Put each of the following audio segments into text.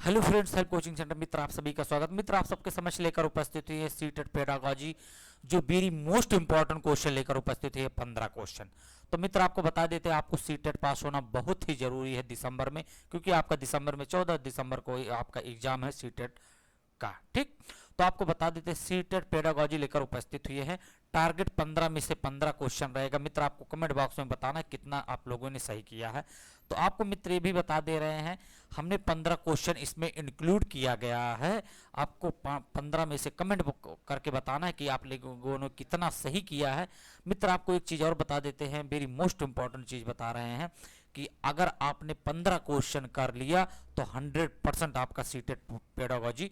Hello friends, help coaching centre मित्र आप सभी का स्वागत। मित्र आप सबके समक्ष लेकर उपस्थित हुई है सीटेट पेडागोजी, जो वेरी मोस्ट इंपॉर्टेंट क्वेश्चन लेकर उपस्थित है 15 क्वेश्चन। तो मित्र आपको बता देते हैं, आपको सीटेट पास होना बहुत ही जरूरी है दिसंबर में, क्योंकि आपका दिसंबर में 14 दिसंबर को आपका एग्जाम है सीटेट का। ठीक, तो आपको बता देते हैं सीटेट पेडागोजी लेकर उपस्थित हुए हैं। टारगेट 15 में से 15 क्वेश्चन रहेगा। मित्र आपको कमेंट बॉक्स में बताना है कितना आप लोगों ने सही किया है। तो आपको मित्र ये भी बता दे रहे हैं, हमने 15 क्वेश्चन इसमें इंक्लूड किया गया है। आपको 15 में से कमेंट करके बताना है कि आप लोगों ने कितना सही किया है। मित्र आपको एक चीज और बता देते हैं, वेरी मोस्ट इंपॉर्टेंट चीज बता रहे हैं कि अगर आपने 15 क्वेश्चन कर लिया तो 100% आपका सीटेट पेडागोजी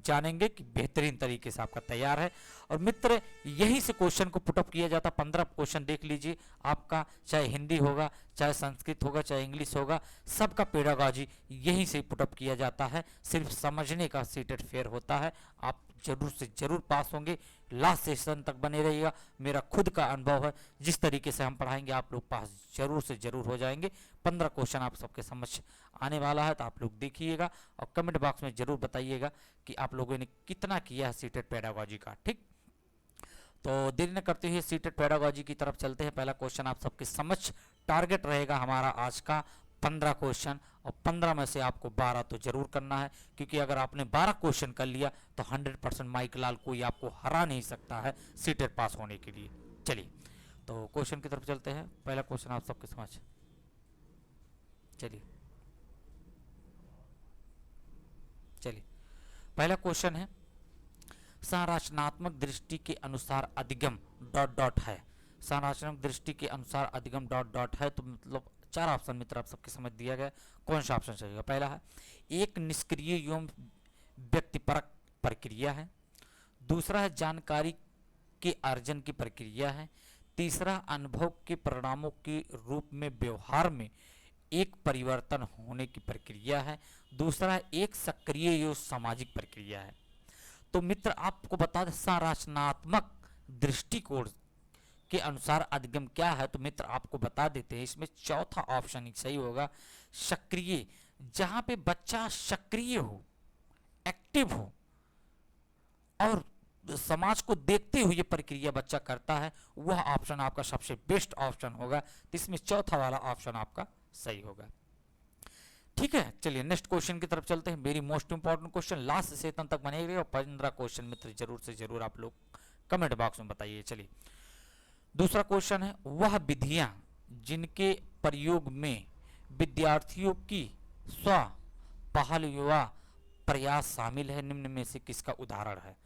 जानेंगे कि बेहतरीन तरीके से आपका तैयार है। और मित्र यहीं से क्वेश्चन को पुटअप किया जाता। 15 क्वेश्चन देख लीजिए, आपका चाहे हिंदी होगा, चाहे संस्कृत होगा, चाहे इंग्लिश होगा, सबका पेडागोजी यहीं से पुटअप किया जाता है। सिर्फ समझने का सीटेट फेयर होता है। आप जरूर से जरूर पास होंगे। लास्ट सेशन तक बने रहिएगा। मेरा खुद का अनुभव है, जिस तरीके से हम पढ़ाएंगे आप लोग पास जरूर से जरूर हो जाएंगे। 15 क्वेश्चन आप सबके समक्ष आने वाला है, तो आप लोग देखिएगा और कमेंट बॉक्स में जरूर बताइएगा कि आप लोगों ने कितना किया है सीटेट पेडागोजी का। ठीक, तो देरी न करते हुए सीटेट पेडागोजी की तरफ चलते हैं। पहला क्वेश्चन आप सबके समक्ष टारगेट रहेगा हमारा आज का 15 क्वेश्चन, और 15 में से आपको 12 तो जरूर करना है, क्योंकि अगर आपने 12 क्वेश्चन कर लिया तो 100% माइक लाल कोई आपको हरा नहीं सकता है सीटेट पास होने के लिए। चलिए तो क्वेश्चन की तरफ चलते हैं। पहला क्वेश्चन आप सबके समक्ष, चलिए पहला क्वेश्चन है, संरचनात्मक दृष्टि के अनुसार अधिगम डॉट डॉट है। संरचनात्मक दृष्टि के अनुसार अधिगम डॉट डॉट है, तो मतलब 4 ऑप्शन मित्र आप सबके समझ दिया गया। कौन सा ऑप्शन चाहिए? पहला है एक निष्क्रिय एवं व्यक्तिपरक प्रक्रिया है। दूसरा है जानकारी के अर्जन की प्रक्रिया है। तीसरा अनुभव के परिणामों के रूप में व्यवहार में एक परिवर्तन होने की प्रक्रिया है। दूसरा है एक सक्रिय एवं सामाजिक प्रक्रिया है। तो मित्र आपको बता दें, संरचनात्मक दृष्टिकोण के अनुसार अधिगम क्या है, तो मित्र आपको बता देते हैं, इसमें चौथा ऑप्शन ही सही होगा, सक्रिय। जहां पे बच्चा सक्रिय हो, एक्टिव हो और समाज को देखते हुए ये प्रक्रिया बच्चा करता है, वह ऑप्शन आपका सबसे बेस्ट ऑप्शन होगा। तो इसमें चौथा वाला ऑप्शन आपका सही होगा। ठीक है, चलिए नेक्स्ट क्वेश्चन की तरफ चलते हैं। Very most important question, last session तक बनेगा और 15 क्वेश्चन मित्र जरूर से जरूर आप लोग कमेंट बॉक्स में बताइए। चलिए दूसरा क्वेश्चन है, वह विधियां जिनके प्रयोग में विद्यार्थियों की स्व पहल युवा प्रयास शामिल है, निम्न में से किसका उदाहरण है।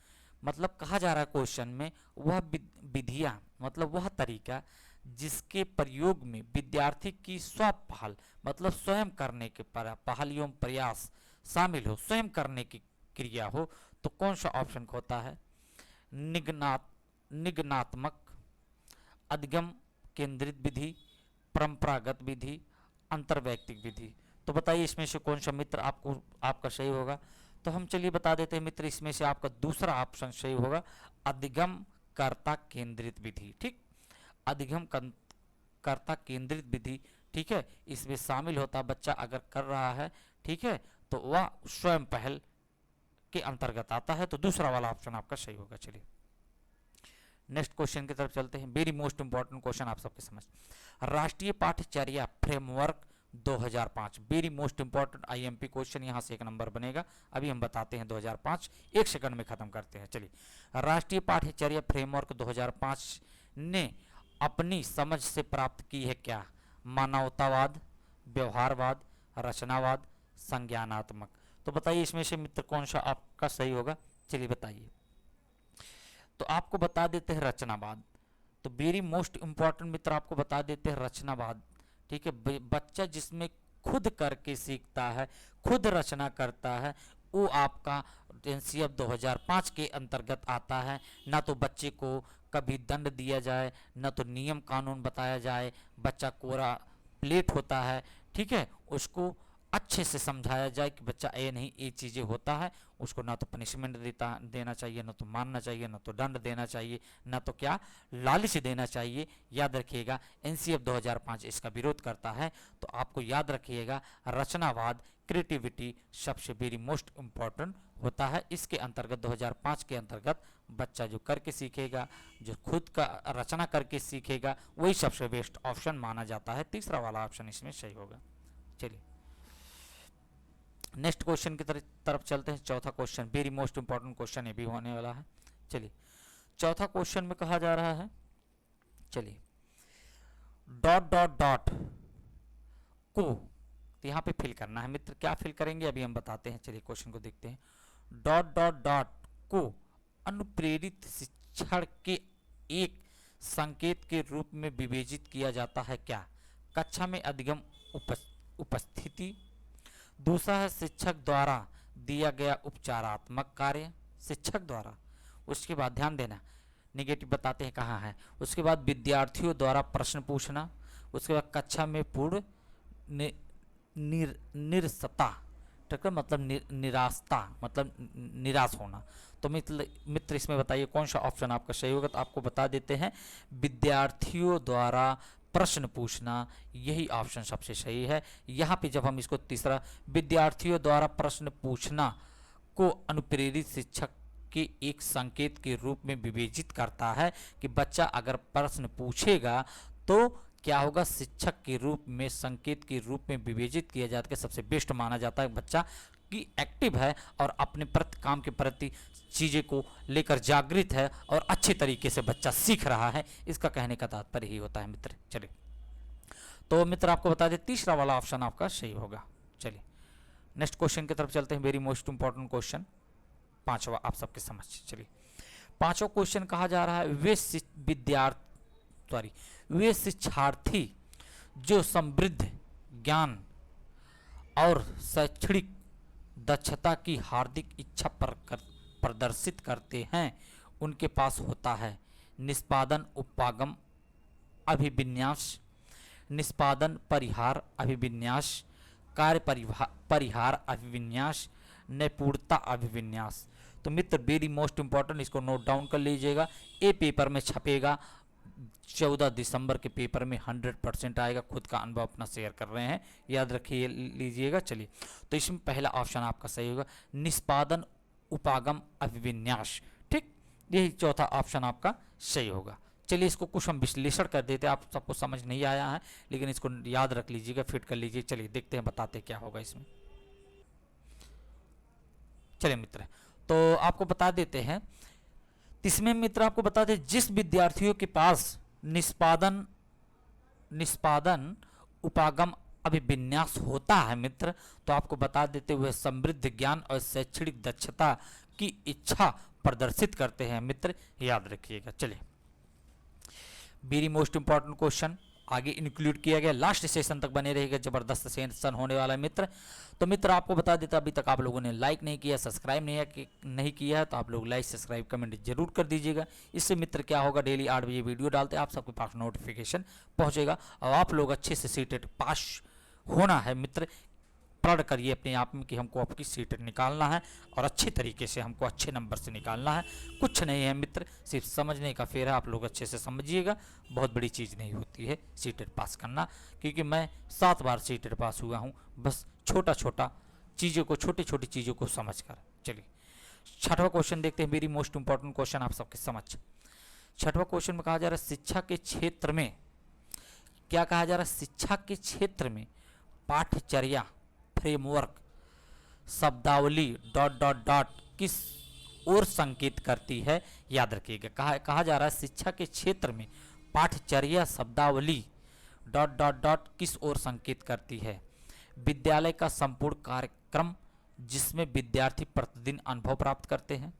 मतलब कहा जा रहा है क्वेश्चन में, वह विधियां मतलब वह तरीका जिसके प्रयोग में विद्यार्थी की स्व पहल मतलब स्वयं करने के पहल एवं प्रयास शामिल हो, स्वयं करने की क्रिया हो, तो कौन सा ऑप्शन होता है? निगनात्मक, अधिगम केंद्रित विधि, परंपरागत विधि, अंतर्वैयक्तिक विधि। तो बताइए इसमें से कौन सा मित्र आपका सही होगा। तो हम चलिए बता देते हैं मित्र, इसमें से आपका दूसरा ऑप्शन सही होगा, अधिगम कर्ता केंद्रित विधि। ठीक, अधिगम कर्ता केंद्रित विधि, ठीक है, इसमें शामिल होता बच्चा अगर कर रहा है, ठीक है, तो वह स्वयं पहल के अंतर्गत आता है। तो दूसरा वाला ऑप्शन आपका सही होगा। चलिए नेक्स्ट क्वेश्चन की तरफ चलते हैं। वेरी मोस्ट इंपॉर्टेंट क्वेश्चन आप सबके समझ, राष्ट्रीय पाठ्यचर्या framework 2005, very most important IMP question, यहां से 1 नंबर बनेगा। अभी हम बताते हैं 2005, 1 सेकंड में खत्म करते हैं। चलिए, राष्ट्रीय पाठ्यचर्या फ्रेमवर्क 2005 ने अपनी समझ से प्राप्त की है क्या? मानवतावाद, व्यवहारवाद, रचनावाद, संज्ञानात्मक। तो बताइए इसमें से मित्र कौन सा आपका सही होगा। चलिए बताइए। तो आपको बता देते हैं रचनावाद। तो वेरी मोस्ट इंपॉर्टेंट मित्र आपको बता देते हैं रचनावाद। ठीक है, बच्चा जिसमें खुद करके सीखता है, खुद रचना करता है, वो आपका एनसीएफ 2005 के अंतर्गत आता है। ना तो बच्चे को कभी दंड दिया जाए, ना तो नियम कानून बताया जाए, बच्चा कोरा प्लेट होता है, ठीक है, उसको अच्छे से समझाया जाए कि बच्चा ये नहीं, ये चीज़ें होता है, उसको ना तो पनिशमेंट देना चाहिए, ना तो मारना चाहिए, ना तो दंड देना चाहिए, ना तो क्या लालच देना चाहिए। याद रखिएगा एनसीएफ 2005 इसका विरोध करता है। तो आपको याद रखिएगा रचनावाद, क्रिएटिविटी सबसे वेरी मोस्ट इम्पॉर्टेंट होता है। इसके अंतर्गत 2005 के अंतर्गत बच्चा जो करके सीखेगा, जो खुद का रचना करके सीखेगा, वही सबसे बेस्ट ऑप्शन माना जाता है। तीसरा वाला ऑप्शन इसमें सही होगा। चलिए नेक्स्ट क्वेश्चन की तरफ चलते हैं। चौथा question very most important question ये भी होने वाला है। चलिए चौथा क्वेश्चन में कहा जा रहा है, चलिए डॉट डॉट डॉट को तो यहाँ पे फिल करना है मित्र। क्या फिल करेंगे अभी हम बताते हैं। चलिए क्वेश्चन को देखते हैं। डॉट डॉट डॉट को अनुप्रेरित शिक्षण के एक संकेत के रूप में विवेचित किया जाता है क्या? कक्षा में अधिगम उपस्थिति। दूसरा है शिक्षक द्वारा दिया गया उपचारात्मक कार्य, शिक्षक द्वारा। उसके बाद ध्यान देना नेगेटिव बताते हैं कहाँ है। उसके बाद विद्यार्थियों द्वारा प्रश्न पूछना। उसके बाद कक्षा में पूर्ण निरसता, ठीक है, मतलब निराशता, मतलब निराश होना। तो मित्र इसमें बताइए कौन सा ऑप्शन आपका सही होगा। तो आपको बता देते हैं विद्यार्थियों द्वारा प्रश्न पूछना, यही ऑप्शन सबसे सही है। यहाँ पे जब हम इसको तीसरा विद्यार्थियों द्वारा प्रश्न पूछना को अनुप्रेरित शिक्षक के एक संकेत के रूप में विवेचित करता है कि बच्चा अगर प्रश्न पूछेगा तो क्या होगा, शिक्षक के रूप में संकेत के रूप में विवेचित किया जाता है, सबसे बेस्ट माना जाता है बच्चा की एक्टिव है और अपने प्रति काम के प्रति चीज़ें को लेकर जागृत है और अच्छे तरीके से बच्चा सीख रहा है। इसका कहने का तात्पर्य ही होता है मित्र। चलिए तो मित्र आपको बता दें तीसरा वाला ऑप्शन आपका सही होगा। चलिए नेक्स्ट क्वेश्चन की तरफ चलते हैं। वेरी मोस्ट इंपॉर्टेंट क्वेश्चन पांचवा आप सबके समझ। चलिए पांचवा क्वेश्चन कहा जा रहा है वे शिक्षार्थी जो समृद्ध ज्ञान और शैक्षणिक दक्षता की हार्दिक इच्छा प्रदर्शित करते हैं उनके पास होता है निष्पादन उपागम अभिविन्यास, निष्पादन परिहार अभिविन्यास, कार्य परिहार अभिविन्यास, नैपुणता अभिविन्यास। तो मित्र वेरी मोस्ट इंपॉर्टेंट, इसको नोट डाउन कर लीजिएगा। ए पेपर में छपेगा 14 दिसंबर के पेपर में 100% आएगा। खुद का अनुभव अपना शेयर कर रहे हैं, याद रखिए लीजिएगा। चलिए तो इसमें पहला ऑप्शन आपका सही होगा निष्पादन उपागम अभिविन्यास, ठीक, यही चौथा ऑप्शन आपका सही होगा। चलिए इसको कुछ हम विश्लेषण कर देते हैं, आप सबको समझ नहीं आया है लेकिन इसको याद रख लीजिएगा, फिट कर लीजिए। चलिए देखते हैं बताते क्या होगा इसमें। चलिए मित्र तो आपको बता देते हैं, इसमें मित्र आपको बता दें जिस विद्यार्थियों के पास निष्पादन उपागम अभिविन्यास होता है मित्र, तो आपको बता देते हुए समृद्ध ज्ञान और शैक्षणिक दक्षता की इच्छा प्रदर्शित करते हैं मित्र, याद रखिएगा। चलिए वेरी मोस्ट इंपॉर्टेंट क्वेश्चन आगे इंक्लूड किया गया, लास्ट सेशन तक बने रहेगा, जबरदस्त सेशन होने वाला है मित्र। तो मित्र आपको बता देता अभी तक आप लोगों ने लाइक नहीं किया, सब्सक्राइब नहीं किया है तो आप लोग लाइक सब्सक्राइब कमेंट जरूर कर दीजिएगा। इससे मित्र क्या होगा, डेली 8 बजे वीडियो डालते हैं आप सबके पास नोटिफिकेशन पहुंचेगा और आप लोग अच्छे से सीटेट पास होना है मित्र। प्रण करिए अपने आप में कि हमको आपकी सीट निकालना है और अच्छे तरीके से हमको अच्छे नंबर से निकालना है। कुछ नहीं है मित्र, सिर्फ समझने का फेर है, आप लोग अच्छे से समझिएगा। बहुत बड़ी चीज़ नहीं होती है सीटेट पास करना, क्योंकि मैं 7 बार सीटेट पास हुआ हूँ, बस छोटा छोटा चीज़ों को, छोटी छोटी चीज़ों को समझ कर। चलिए छठवां क्वेश्चन देखते हैं, वेरी मोस्ट इंपॉर्टेंट क्वेश्चन आप सबके समझ। छठवां क्वेश्चन में कहा जा रहा है शिक्षा के क्षेत्र में, क्या कहा जा रहा है, शिक्षा के क्षेत्र में पाठ्यचर्या फ्रेमवर्क शब्दावली डॉट डॉट डॉट किस ओर संकेत करती है, याद रखिएगा। कहा जा रहा है शिक्षा के क्षेत्र में पाठ्यचर्या शब्दावली डॉट डॉट डॉट किस ओर संकेत करती है, विद्यालय का संपूर्ण कार्यक्रम जिसमें विद्यार्थी प्रतिदिन अनुभव प्राप्त करते हैं,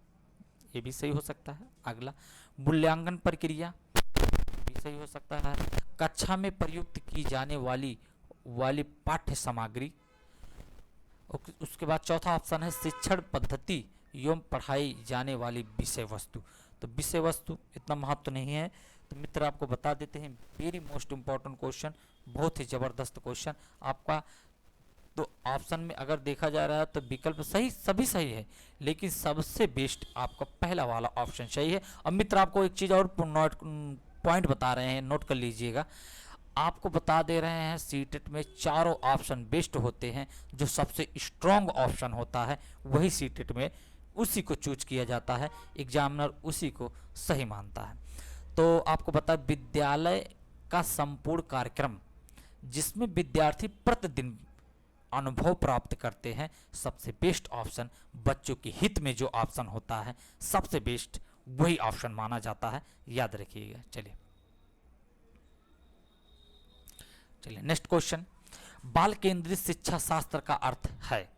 ये भी सही हो सकता है। अगला मूल्यांकन प्रक्रिया भी सही हो सकता है। कक्षा में प्रयुक्त की जाने वाली पाठ्य सामग्री। उसके बाद चौथा ऑप्शन है शिक्षण पद्धति एवं पढ़ाई जाने वाली विषय वस्तु। तो विषय वस्तु इतना महत्व नहीं है, तो मित्र आपको बता देते हैं वेरी मोस्ट इंपॉर्टेंट क्वेश्चन, बहुत ही ज़बरदस्त क्वेश्चन आपका तो ऑप्शन में अगर देखा जा रहा है तो विकल्प सही सभी सही है, लेकिन सबसे बेस्ट आपका पहला वाला ऑप्शन सही है। अब मित्र आपको एक चीज़ और पॉइंट बता रहे हैं, नोट कर लीजिएगा। आपको बता दे रहे हैं सीटेट में चारों ऑप्शन बेस्ट होते हैं, जो सबसे स्ट्रॉन्ग ऑप्शन होता है वही सीटेट में उसी को चूज किया जाता है, एग्जामिनर उसी को सही मानता है। तो आपको बता, विद्यालय का संपूर्ण कार्यक्रम जिसमें विद्यार्थी प्रतिदिन अनुभव प्राप्त करते हैं, सबसे बेस्ट ऑप्शन बच्चों के हित में जो ऑप्शन होता है सबसे बेस्ट वही ऑप्शन माना जाता है, याद रखिएगा। चलिए नेक्स्ट क्वेश्चन, बाल केंद्रित शिक्षा शास्त्र का अर्थ है।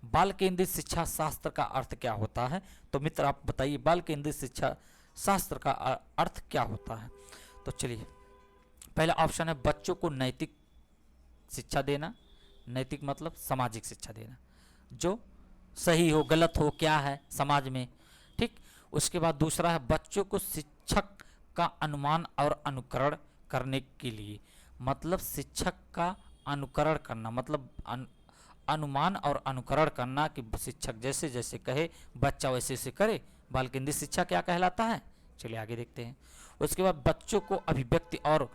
बाल केंद्रित शिक्षा शास्त्र का अर्थ क्या होता है? तो मित्र आप बताइए, बाल केंद्रित शिक्षा शास्त्र का अर्थ क्या होता है? तो चलिए, पहला ऑप्शन है बच्चों को नैतिक शिक्षा देना। नैतिक मतलब सामाजिक शिक्षा देना, जो सही हो गलत हो क्या है समाज में, ठीक। उसके बाद दूसरा है बच्चों को शिक्षक का अनुमान और अनुकरण करने के लिए, मतलब शिक्षक का अनुकरण करना, मतलब अनुमान और अनुकरण करना कि शिक्षक जैसे जैसे कहे बच्चा वैसे वैसे करे, बाल केंद्रित शिक्षा क्या कहलाता है। चलिए आगे देखते हैं। उसके बाद बच्चों को अभिव्यक्ति और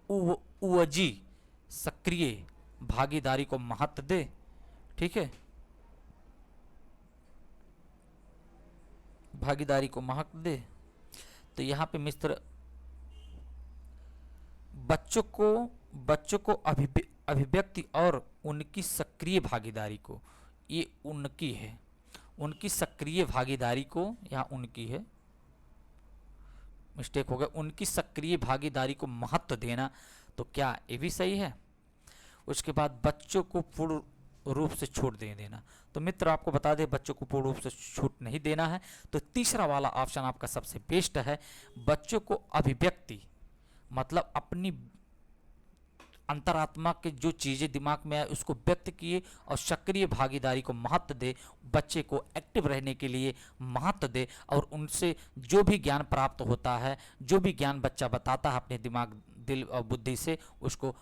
उवजी सक्रिय भागीदारी को महत्व दे, ठीक है, भागीदारी को महत्व दे। तो यहाँ पे मित्र बच्चों को अभिव्यक्ति और उनकी सक्रिय भागीदारी को, ये उनकी है, उनकी सक्रिय भागीदारी को, यहाँ उनकी है, मिस्टेक हो गया, उनकी सक्रिय भागीदारी को महत्व देना। तो क्या ये भी सही है? उसके बाद बच्चों को पूर्ण रूप से छूट दे देना। तो मित्र आपको बता दें बच्चों को पूर्ण रूप से छूट नहीं देना है। तो तीसरा वाला ऑप्शन आपका सबसे बेस्ट है, बच्चों को अभिव्यक्ति मतलब अपनी अंतरात्मा के जो चीज़ें दिमाग में आए उसको व्यक्त किए और सक्रिय भागीदारी को महत्व दे, बच्चे को एक्टिव रहने के लिए महत्व दे और उनसे जो भी ज्ञान प्राप्त होता है, जो भी ज्ञान बच्चा बताता है अपने दिमाग दिल और बुद्धि से, उसको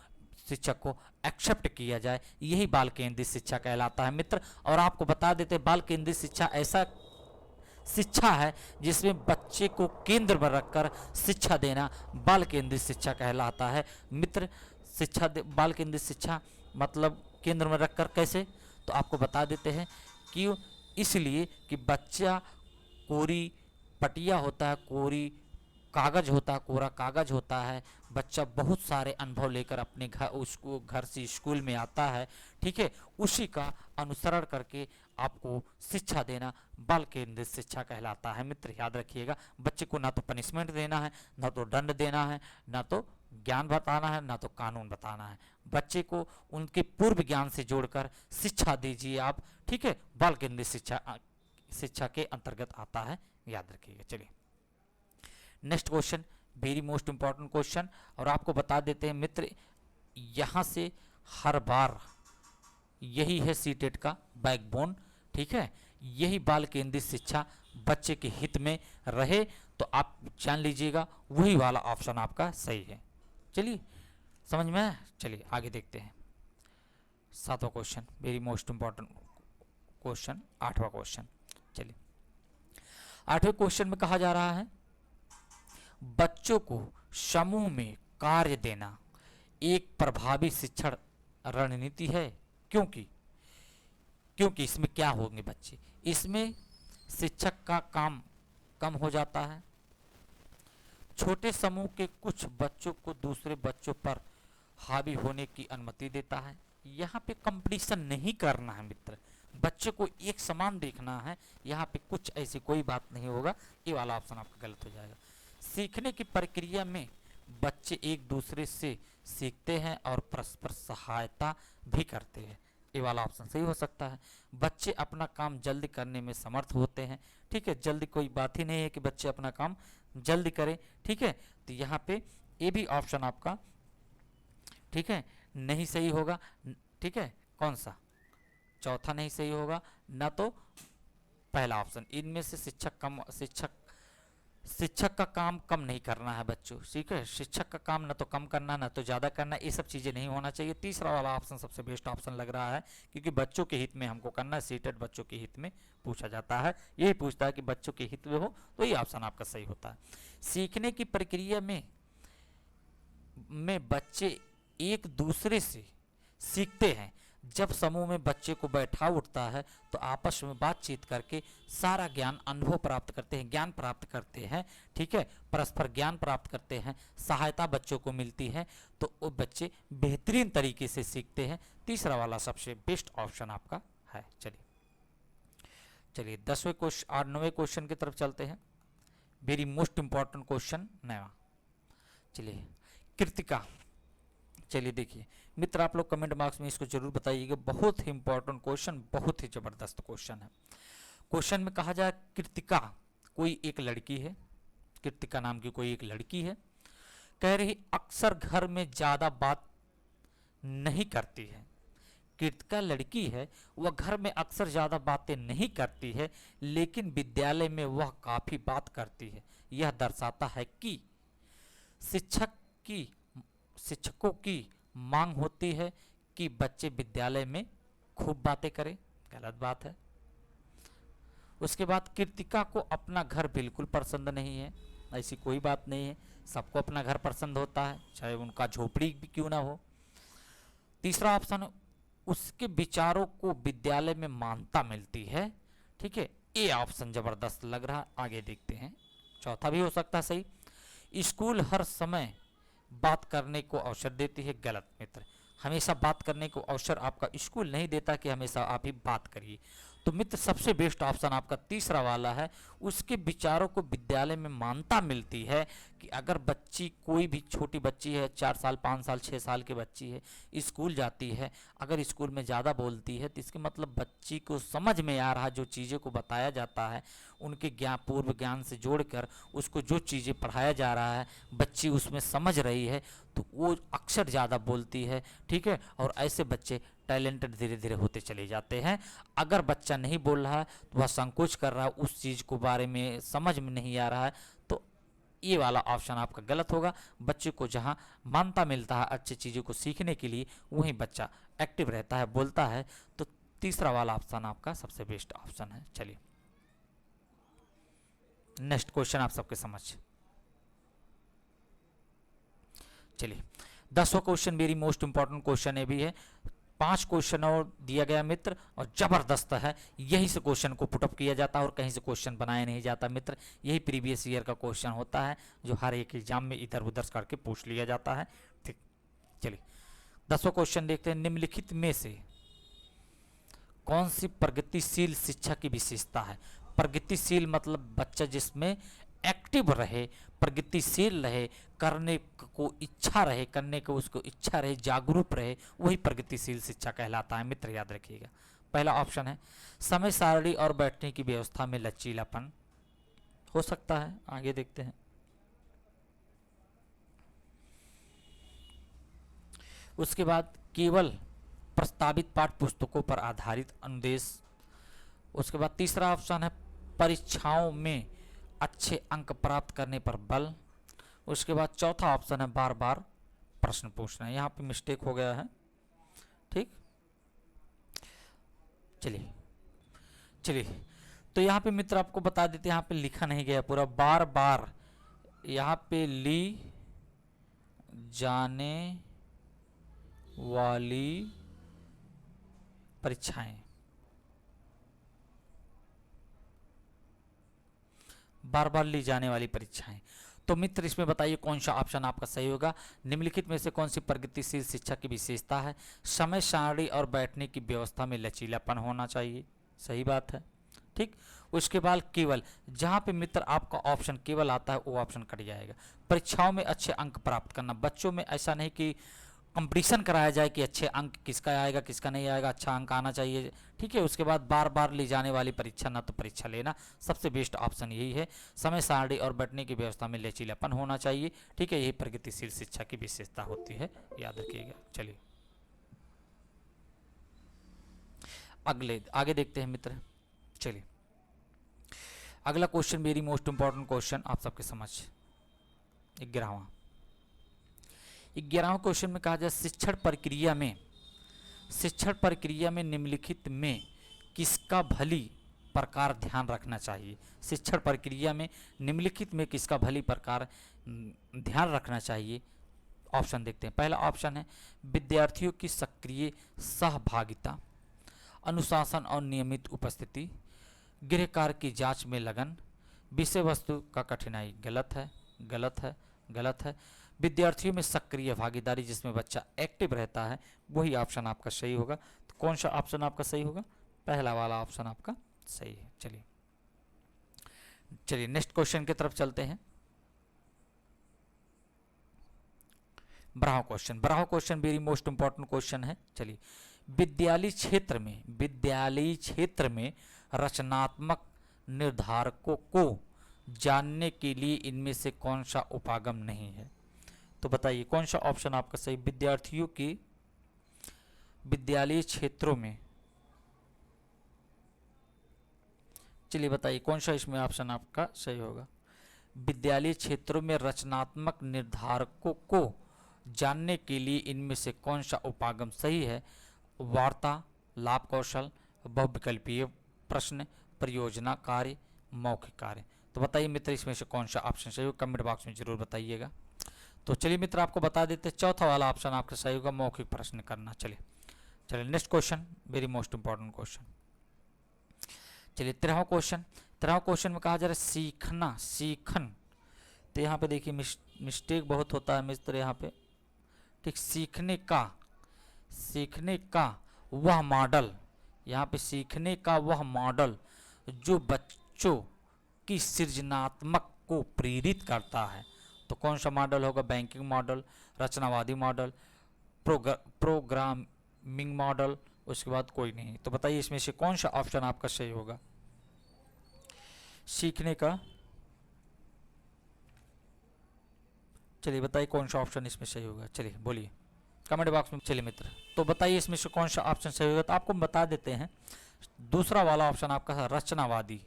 शिक्षक को एक्सेप्ट किया जाए, यही बाल केंद्रित शिक्षा कहलाता है मित्र। और आपको बता देते बाल केंद्रित शिक्षा ऐसा शिक्षा है जिसमें बच्चे को केंद्र में रखकर शिक्षा देना बाल केंद्रित शिक्षा कहलाता है मित्र। बाल केंद्रित शिक्षा मतलब केंद्र में रखकर कैसे, तो आपको बता देते हैं कि इसलिए कि बच्चा कोरी पटिया होता है, कोरी कागज होता है, कोरा कागज होता है, बच्चा बहुत सारे अनुभव लेकर अपने घर से स्कूल में आता है, ठीक है, उसी का अनुसरण करके आपको शिक्षा देना बाल केंद्रित शिक्षा कहलाता है मित्र, याद रखिएगा। बच्चे को ना तो पनिशमेंट देना है, ना तो दंड देना है, ना तो ज्ञान बताना है, ना तो कानून बताना है, बच्चे को उनके पूर्व ज्ञान से जोड़कर शिक्षा दीजिए आप, ठीक है, बाल केंद्रित शिक्षा के अंतर्गत आता है, याद रखिएगा। चलिए next question, very most important question, और आपको बता देते हैं मित्र यहाँ से हर बार यही है सीटेट का बैकबोन, ठीक है, यही बाल केंद्रित शिक्षा बच्चे के हित में रहे, तो आप जान लीजिएगा वही वाला ऑप्शन आपका सही है। चलिए समझ में आया। चलिए आगे देखते हैं। सातवां question, very most important question, आठवां क्वेश्चन। चलिए आठवें क्वेश्चन में कहा जा रहा है बच्चों को समूह में कार्य देना एक प्रभावी शिक्षण रणनीति है, क्योंकि इसमें क्या होंगे बच्चे, इसमें शिक्षक का काम कम हो जाता है, छोटे समूह के कुछ बच्चों को दूसरे बच्चों पर हावी होने की अनुमति देता है। यहाँ पे कंपटीशन नहीं करना है मित्र, बच्चे को एक समान देखना है, यहाँ पे कुछ ऐसी कोई बात नहीं होगा, ये वाला ऑप्शन आपका गलत हो जाएगा। सीखने की प्रक्रिया में बच्चे एक दूसरे से सीखते हैं और परस्पर सहायता भी करते हैं, ये वाला ऑप्शन सही हो सकता है। बच्चे अपना काम जल्दी करने में समर्थ होते हैं, ठीक है, जल्दी कोई बात ही नहीं है कि बच्चे अपना काम जल्दी करें, ठीक है, तो यहाँ पे ये भी ऑप्शन आपका, ठीक है, नहीं सही होगा, ठीक है, कौन सा, चौथा नहीं सही होगा, ना तो पहला ऑप्शन। इनमें से शिक्षक शिक्षक का काम कम नहीं करना है बच्चों, ठीक है। शिक्षक का काम ना तो कम करना ना तो ज़्यादा करना, ये सब चीज़ें नहीं होना चाहिए। तीसरा वाला ऑप्शन सबसे बेस्ट ऑप्शन लग रहा है, क्योंकि बच्चों के हित में हमको करना है। सीटेट बच्चों के हित में पूछा जाता है, यही पूछता है कि बच्चों के हित में हो, तो ये ऑप्शन आपका सही होता है। सीखने की प्रक्रिया में बच्चे एक दूसरे से सीखते हैं। जब समूह में बच्चे को बैठा उठता है तो आपस में बातचीत करके सारा ज्ञान अनुभव प्राप्त करते हैं, ज्ञान प्राप्त करते हैं, ठीक है। परस्पर ज्ञान प्राप्त करते हैं, सहायता बच्चों को मिलती है, तो वो बच्चे बेहतरीन तरीके से सीखते हैं। तीसरा वाला सबसे बेस्ट ऑप्शन आपका है। चलिए 10वें क्वेश्चन और 9वें क्वेश्चन की तरफ चलते हैं। वेरी मोस्ट इंपॉर्टेंट क्वेश्चन 9वां। चलिए कृतिका। चलिए देखिए मित्र, आप लोग कमेंट बॉक्स में इसको जरूर बताइएगा, बहुत ही इंपॉर्टेंट क्वेश्चन, बहुत ही जबरदस्त क्वेश्चन है। क्वेश्चन में कहा जाए कृतिका कोई एक लड़की है, कृतिका नाम की कोई एक लड़की है, कह रही अक्सर घर में ज्यादा बात नहीं करती है। कृतिका लड़की है, वह घर में अक्सर ज्यादा बातें नहीं करती है, लेकिन विद्यालय में वह काफी बात करती है। यह दर्शाता है कि शिक्षकों की मांग होती है कि बच्चे विद्यालय में खूब बातें करें। गलत बात है। उसके बाद कृतिका को अपना घर बिल्कुल पसंद नहीं है। ऐसी कोई बात नहीं है, सबको अपना घर पसंद होता है, चाहे उनका झोपड़ी भी क्यों ना हो। तीसरा ऑप्शन, उसके विचारों को विद्यालय में मान्यता मिलती है, ठीक है। ये ऑप्शन जबरदस्त लग रहा है, आगे देखते हैं। चौथा भी हो सकता है सही। स्कूल हर समय बात करने को अवसर देती है। गलत मित्र, हमेशा बात करने को अवसर आपका स्कूल नहीं देता कि हमेशा आप ही बात करिए। तो मित्र सबसे बेस्ट ऑप्शन आपका तीसरा वाला है, उसके विचारों को विद्यालय में मान्यता मिलती है। कि अगर बच्ची कोई भी छोटी बच्ची है, 4 साल 5 साल 6 साल की बच्ची है, स्कूल जाती है, अगर स्कूल में ज़्यादा बोलती है तो इसके मतलब बच्ची को समझ में आ रहा, जो चीज़ों को बताया जाता है उनके पूर्व ज्ञान से जोड़कर उसको जो चीज़ें पढ़ाया जा रहा है बच्ची उसमें समझ रही है, तो वो अक्सर ज़्यादा बोलती है, ठीक है। और ऐसे बच्चे टैलेंटेड धीरे धीरे होते चले जाते हैं। अगर बच्चा नहीं बोल रहा है तो वह संकोच कर रहा है, उस चीज़ को बारे में समझ में नहीं आ रहा है, तो ये वाला ऑप्शन आपका गलत होगा। बच्चे को जहाँ मान्यता मिलता है अच्छी चीज़ों को सीखने के लिए, वहीं बच्चा एक्टिव रहता है, बोलता है। तो तीसरा वाला ऑप्शन आपका सबसे बेस्ट ऑप्शन है। चलिए नेक्स्ट क्वेश्चन आप सबके समझ। चलिए 10वां question very most important question है भी है। 5 क्वेश्चन और दिया गया मित्र, और जबरदस्त है। यही से क्वेश्चन को पुटअप किया जाता है और कहीं से क्वेश्चन बनाया नहीं जाता मित्र। यही प्रीवियस ईयर का क्वेश्चन होता है जो हर एक एग्जाम में इधर उधर करके पूछ लिया जाता है, ठीक। चलिए 10वां क्वेश्चन देखते हैं। निम्नलिखित में से कौन सी प्रगतिशील शिक्षा की विशेषता है। प्रगतिशील मतलब बच्चा जिसमें एक्टिव रहे, प्रगतिशील रहे, करने को इच्छा रहे, करने को उसको इच्छा रहे, जागरूक रहे, वही प्रगतिशील शिक्षा कहलाता है मित्र, याद रखिएगा। पहला ऑप्शन है समय सारणी और बैठने की व्यवस्था में लचीलापन, हो सकता है। आगे देखते हैं। उसके बाद केवल प्रस्तावित पाठ्य पुस्तकों पर आधारित अनुदेश। उसके बाद तीसरा ऑप्शन है परीक्षाओं में अच्छे अंक प्राप्त करने पर बल। उसके बाद चौथा ऑप्शन है बार बार प्रश्न पूछना। यहाँ पे मिस्टेक हो गया है, ठीक। चलिए तो यहाँ पे मित्र आपको बता देते हैं, यहाँ पे लिखा नहीं गया पूरा, बार बार यहाँ पे ली जाने वाली परीक्षाएं, बार बार ली जाने वाली परीक्षाएं। तो मित्र इसमें बताइए कौन सा ऑप्शन आपका सही होगा। निम्नलिखित में से कौन सी प्रगतिशील शिक्षा की विशेषता है। समय सारणी और बैठने की व्यवस्था में लचीलापन होना चाहिए, सही बात है, ठीक। उसके बाद केवल, जहाँ पे मित्र आपका ऑप्शन केवल आता है वो ऑप्शन कट जाएगा। परीक्षाओं में अच्छे अंक प्राप्त करना, बच्चों में ऐसा नहीं कि कंपटीशन कराया जाए कि अच्छे अंक किसका आएगा किसका नहीं आएगा, अच्छा अंक आना चाहिए, ठीक है। उसके बाद बार बार ली जाने वाली परीक्षा ना तो परीक्षा लेना, सबसे बेस्ट ऑप्शन यही है। समय सारणी और बैठने की व्यवस्था में लचीलापन होना चाहिए, ठीक है। यही प्रगतिशील शिक्षा की विशेषता होती है, याद रखिएगा। चलिए आगे देखते हैं मित्र। चलिए अगला question very most important question आप सबके समझ 11वां क्वेश्चन में कहा जाए शिक्षण प्रक्रिया में निम्नलिखित में किसका भली प्रकार ध्यान रखना चाहिए। शिक्षण प्रक्रिया में निम्नलिखित में किसका भली प्रकार ध्यान रखना चाहिए। ऑप्शन देखते हैं। पहला ऑप्शन है विद्यार्थियों की सक्रिय सहभागिता, अनुशासन और नियमित उपस्थिति, गृह कार्य की जांच में लगन, विषय वस्तु का कठिनाई। गलत है, गलत है, गलत है। विद्यार्थियों में सक्रिय भागीदारी जिसमें बच्चा एक्टिव रहता है, वही ऑप्शन आपका सही होगा। तो कौन सा ऑप्शन आपका सही होगा? पहला वाला ऑप्शन आपका सही है। चलिए नेक्स्ट क्वेश्चन की तरफ चलते हैं। 12वां question very most important question है। चलिए विद्यालय क्षेत्र में रचनात्मक निर्धारकों को जानने के लिए इनमें से कौन सा उपागम नहीं है। तो बताइए कौन सा ऑप्शन आपका सही। विद्यार्थियों के विद्यालय क्षेत्रों में, चलिए बताइए कौन सा इसमें ऑप्शन आपका सही होगा। विद्यालय क्षेत्रों में रचनात्मक निर्धारकों को जानने के लिए इनमें से कौन सा उपागम सही है। वार्ता, लाभ कौशल, बहुविकल्पीय प्रश्न, परियोजना कार्य, मौखिक कार्य। तो बताइए मित्र इसमें से कौन सा ऑप्शन सही होगा, कमेंट बॉक्स में जरूर बताइएगा। तो चलिए मित्र आपको बता देते हैं चौथा वाला ऑप्शन आपका सही होगा, मौखिक प्रश्न करना। चलिए next question very most important question. चलिए 13वां क्वेश्चन में कहा जा रहा है सीखन। तो यहाँ पे देखिए मिस्टेक बहुत होता है मित्र यहाँ पे। ठीक, सीखने का वह मॉडल, यहाँ पे सीखने का वह मॉडल जो बच्चों की सृजनात्मक को प्रेरित करता है। तो कौन सा मॉडल होगा? बैंकिंग मॉडल, रचनावादी मॉडल, प्रोग्रामिंग मॉडल, उसके बाद कोई नहीं। तो बताइए इसमें से कौन सा ऑप्शन आपका सही होगा। सीखने का, चलिए बताइए कौन सा ऑप्शन इसमें सही होगा। चलिए बोलिए कमेंट बॉक्स में। चलिए मित्र तो बताइए इसमें से कौन सा ऑप्शन सही होगा। तो आपको बता देते हैं दूसरा वाला ऑप्शन आपका है रचनावादी,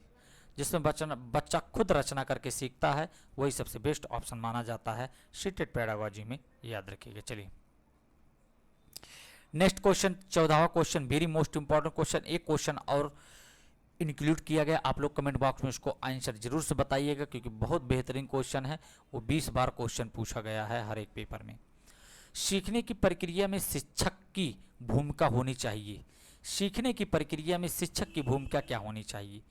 जिसमें बच्चा खुद रचना करके सीखता है, वही सबसे बेस्ट ऑप्शन माना जाता है सीटेड पेडागोजी में, याद रखिएगा। चलिए नेक्स्ट क्वेश्चन 14वां question very most important question. एक क्वेश्चन और इंक्लूड किया गया, आप लोग कमेंट बॉक्स में उसको आंसर जरूर से बताइएगा क्योंकि बहुत बेहतरीन क्वेश्चन है। वो 20 बार क्वेश्चन पूछा गया है हर एक पेपर में। सीखने की प्रक्रिया में शिक्षक की भूमिका होनी चाहिए। सीखने की प्रक्रिया में शिक्षक की भूमिका क्या होनी चाहिए?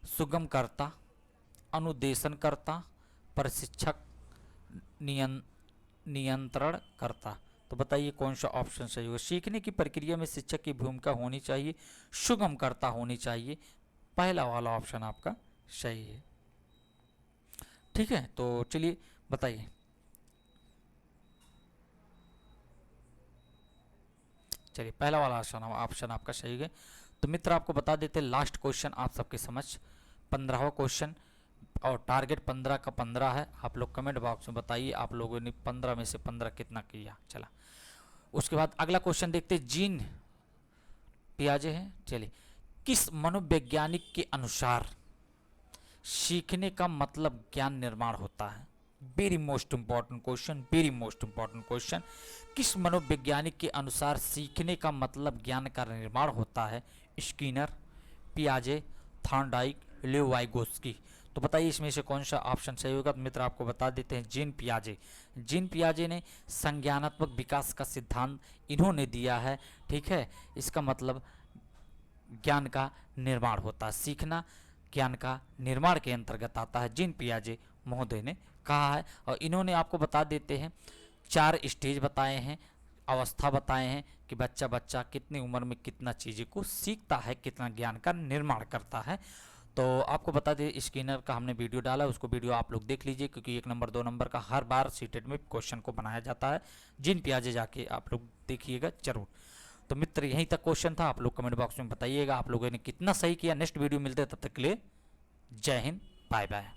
सुगमकर्ता, अनुदेशनकर्ता, प्रशिक्षक, नियंत्रणकर्ता। तो बताइए कौन सा ऑप्शन सही होगा। सीखने की प्रक्रिया में शिक्षक की भूमिका होनी चाहिए, सुगमकर्ता होनी चाहिए, पहला वाला ऑप्शन आपका सही है। ठीक है, तो चलिए बताइए। चलिए पहला वाला ऑप्शन आपका सही है। तो मित्र आपको बता देते लास्ट क्वेश्चन आप सबके समझ 15वां क्वेश्चन, और टारगेट 15 का 15 है। आप लोग कमेंट बॉक्स में बताइए आप लोगों ने 15 में से 15 कितना किया। चला उसके बाद अगला क्वेश्चन देखते जीन पियाजे हैं। चलिए किस मनोवैज्ञानिक के अनुसार सीखने का मतलब ज्ञान निर्माण होता है। Very most important question, very most important question. किस मनोवैज्ञानिक के अनुसार सीखने का मतलब ज्ञान का निर्माण होता है। स्किनर, पियाजे, थॉर्नडाइक, लेविगोत्स्की। तो बताइए इसमें से कौन सा ऑप्शन सही होगा। तो मित्र आपको बता देते हैं जीन पियाजे। जीन पियाजे ने संज्ञानात्मक विकास का सिद्धांत इन्होंने दिया है। ठीक है, इसका मतलब ज्ञान का निर्माण होता है, सीखना ज्ञान का निर्माण के अंतर्गत आता है, जीन पियाजे महोदय ने कहा है। और इन्होंने आपको बता देते हैं 4 स्टेज बताए हैं, अवस्था बताए हैं कि बच्चा कितनी उम्र में कितना चीज़ों को सीखता है, कितना ज्ञान का निर्माण करता है। तो आपको बता दें स्किनर का हमने वीडियो डाला है, उसको वीडियो आप लोग देख लीजिए क्योंकि 1 नंबर 2 नंबर का हर बार सीटेट में क्वेश्चन को बनाया जाता है। जीन पियाजे जाके आप लोग देखिएगा जरूर। तो मित्र यहीं तक क्वेश्चन था, आप लोग कमेंट बॉक्स में बताइएगा आप लोगों ने कितना सही किया। नेक्स्ट वीडियो मिलते हैं, तब तक के लिए जय हिंद, बाय बाय।